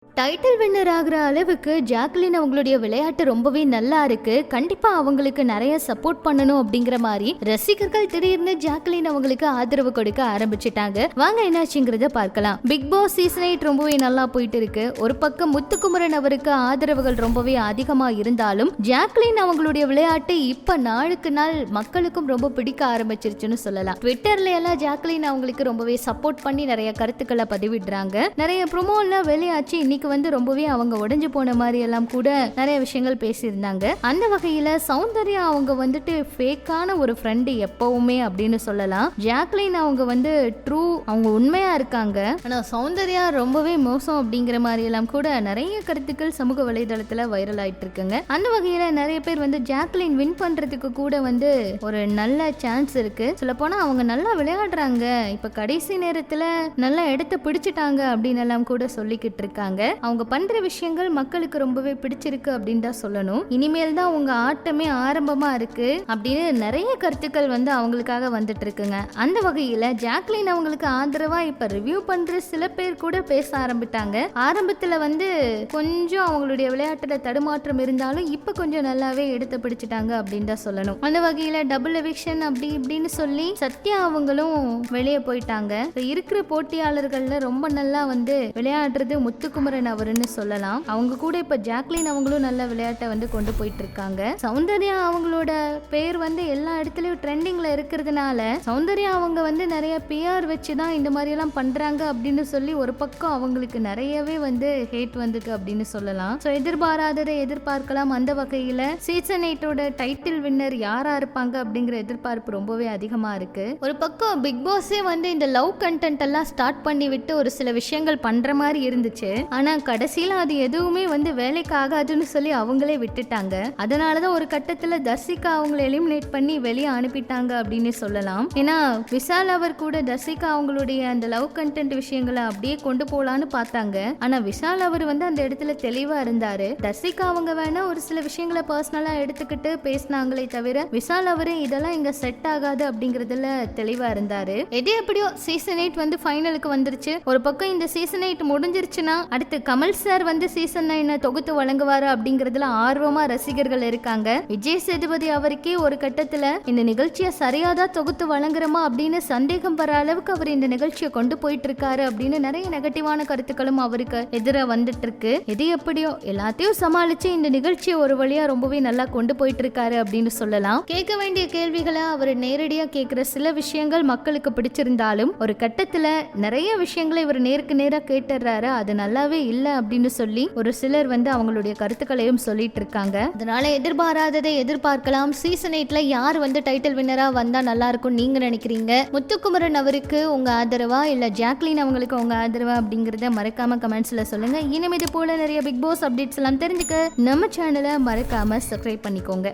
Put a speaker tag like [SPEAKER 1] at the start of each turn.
[SPEAKER 1] Title winner ஆகிற அளவுக்கு Jacqueline அவங்களுடைய விளையாட்டு ரொம்பவே நல்லா இருக்கு. கண்டிப்பா அவங்களுக்கு நிறைய சப்போர்ட் பண்ணணும் அப்படிங்கிற மாதிரி ரசிகர்கள் திடீர்னு ஜாக்லின் அவங்களுக்கு ஆதரவு கொடுக்க ஆரம்பிச்சிட்டாங்க. வாங்க என்னாச்சுங்கிறத பார்க்கலாம். பிக் பாஸ் சீசன் 8 ரொம்பவே நல்லா போயிட்டு இருக்கு. ஒரு பக்கம் முத்துக்குமரன் அவருக்கு ஆதரவுகள் ரொம்பவே அதிகமா இருந்தாலும் ஜாக்லின் அவங்களுடைய விளையாட்டு இப்ப நாளுக்கு நாள் மக்களுக்கும் ரொம்ப பிடிக்க ஆரம்பிச்சிருச்சுன்னு சொல்லலாம். ட்விட்டர்ல எல்லாம் ஜாக்லின் அவங்களுக்கு ரொம்பவே சப்போர்ட் பண்ணி நிறைய கருத்துக்களை பதிவிடுறாங்க. நிறைய ப்ரோமோல வெளியாச்சு. இன்னைக்கு ரொம்பவே அவங்க உடைஞ்சு போன மாதிரி எல்லாம் கூட நிறைய விஷயங்கள் பேசியிருந்தாங்க. அந்த வகையில சௌந்தர்யா அவங்க வந்துட்டு ஃபேக்கான ஒரு ஃப்ரெண்டு எப்பவுமே அப்படின்னு சொல்லலாம். ஜாக்லின் அவங்க ட்ரூ, அவங்க உண்மையா இருக்காங்க. ஆனா சௌந்தர்யா ரொம்பவே மோசம் அப்படிங்கிற மாதிரி எல்லாம் கூட நிறைய கருத்துக்கள் சமூக வலைதளத்துல வைரல் ஆயிட்டு இருக்குங்க. அந்த வகையில நிறைய பேர் ஜாக்லின் வின் பண்றதுக்கு கூட ஒரு நல்ல சான்ஸ் இருக்கு. சொல்ல போனா அவங்க நல்லா விளையாடுறாங்க. இப்ப கடைசி நேரத்துல நல்ல இடத்தை பிடிச்சிட்டாங்க அப்படின்னு எல்லாம் கூட சொல்லிக்கிட்டு இருக்காங்க. அவங்க பண்ற விஷயங்கள் மக்களுக்கு ரொம்பவே பிடிச்சிருக்கு அப்படின்னு தான் சொல்லணும். இனிமேல் தான் அவங்க ஆட்டமே ஆரம்பமா இருக்கு அப்படின்னு நிறைய கருத்துக்கள் அவங்களுக்காக வந்துட்டு இருக்குங்க. அந்த வகையில ஜாக்லின் அவங்களுக்கு ஆதரவா இப்ப ரிவ்யூ பண்ற சில பேர் கூட பேச ஆரம்பிட்டாங்க. ஆரம்பத்துல கொஞ்சம் அவங்களுடைய விளையாட்டுல தடுமாற்றம் இருந்தாலும் இப்ப கொஞ்சம் நல்லாவே எடுத்து பிடிச்சிட்டாங்க அப்படின்னு தான் சொல்லணும். அந்த வகையில டபுள் எவிக்ஷன் அப்படி இப்படின்னு சொல்லி சத்யா அவங்களும் வெளியே போயிட்டாங்க. இருக்கிற போட்டியாளர்கள்ல ரொம்ப நல்லா விளையாடுறது முத்துக்குமரன் அவருன்னு சொல்லலாம். அவங்க கூட இப்ப ஜாக்லின் அவங்களும் நல்ல விளையாட்டை கொண்டு போயிட்டு இருக்காங்க. சௌந்தர்யா அவங்களோட பேர் எல்லா இடத்துலயும் ட்ரெண்டிங்ல இருக்கிறதுனால சௌந்தர்யா அவங்க நிறைய பிஆர் வச்சுதான் இந்த மாதிரி எல்லாம் பண்றாங்க அப்படின்னு சொல்லி ஒரு பக்கம் அவங்களுக்கு நிறையவே ஹேட் வந்திருக்கு அப்படின்னு சொல்லலாம். எதிர்பாராததை எதிர்பார்க்கலாம். அந்த வகையில சீசன் 8 டைட்டில் வின்னர் யாரா இருப்பாங்க அப்படிங்கிற எதிர்பார்ப்பு ரொம்பவே அதிகமா இருக்கு. ஒரு பக்கம் பிக் பாஸே இந்த லவ் கண்டென்ட் எல்லாம் ஸ்டார்ட் பண்ணி விட்டு ஒரு சில விஷயங்கள் பண்ற மாதிரி இருந்துச்சு. ஆனா கடைசியில அது எதுவுமே வேலைக்கு ஆகாதுன்னு சொல்லி அவங்களே விட்டுட்டாங்க. அதனாலதான் ஒரு கட்டத்துல தர்சிகா அவங்களை எலிமினேட் பண்ணி வெளியே அனுப்பிட்டாங்க அப்படின்னு சொல்லலாம். ஏன்னா விஷால் அவர் கூட தர்சிகா அவங்களுடைய அந்த லவ் கண்டென்ட் விஷயங்களை அப்படியே கொண்டு போலான்னு பார்த்தாங்க. ஆனா விஷால் அவர் அந்த இடத்துல தெளிவா இருந்தாரு. தர்சிகா அவங்க வேணா ஒரு சில விஷயங்களை பர்சனலா எடுத்துக்கிட்டு பேசினாங்களே தவிர விஷால் அவரு இதெல்லாம் இங்க செட் ஆகாது அப்படிங்கறதுல தெளிவா இருந்தாரு. எது எப்படியோ சீசன் 8 ஃபைனலுக்கு வந்துருச்சு. ஒரு பக்கம் இந்த சீசன் 8 முடிஞ்சிருச்சுன்னா அடுத்து கமல் சார் சீசன் 9 தொகுத்து வழங்குவாரு அப்படிங்கறதுல ஆர்வமா ரசிகர்கள் இருக்காங்க. விஜய் சேதுபதி அவருக்கே ஒரு கட்டத்துல இந்த நிகழ்ச்சியை சரியாதான் தொகுத்து வழங்குறமா அப்படின்னு சந்தேகம் வர அளவுக்கு அவர் இந்த நிகழ்ச்சியை கொண்டு போயிட்டு இருக்காரு அப்படின்னு நிறைய நெகட்டிவான கருத்துக்களும் அவருக்கு எதிராக வந்துட்டு இருக்கு. எது எப்படியோ எல்லாத்தையும் சமாளிச்சு இந்த நிகழ்ச்சியை ஒரு வழியா ரொம்பவே நல்லா கொண்டு போயிட்டு இருக்காரு அப்படின்னு சொல்லலாம். கேட்க வேண்டிய கேள்விகளை அவர் நேரடியா கேட்கிற சில விஷயங்கள் மக்களுக்கு பிடிச்சிருந்தாலும் ஒரு கட்டத்துல நிறைய விஷயங்களை இவர் நேருக்கு நேரா கேட்டுறாரு. அது நல்லாவே இல்ல அப்படின்னு சொல்லி ஒரு சிலர் அவங்களுடைய கருத்துக்களையும் சொல்லிட்டு இருக்காங்க. அதனால எதிர்பாராததை எதிர்பார்க்கலாம். சீசன் 8 யார் டைட்டில் வின்னரா வந்தா நல்லா இருக்கும் நீங்க நினைக்கிறீங்க? முத்துக்குமரன் அவருக்கு உங்க ஆதரவா இல்ல ஜாக்லின் அவங்களுக்கு உங்க ஆதரவா அப்படிங்கறத மறக்காம கமெண்ட்ஸ்ல சொல்லுங்க. இனிமே இது போல நிறைய பிக் பாஸ் அப்டேட்ஸ் எல்லாம் தெரிஞ்சுக்க நம்ம சேனலை மறக்காம சப்ஸ்கிரைப் பண்ணிக்கோங்க.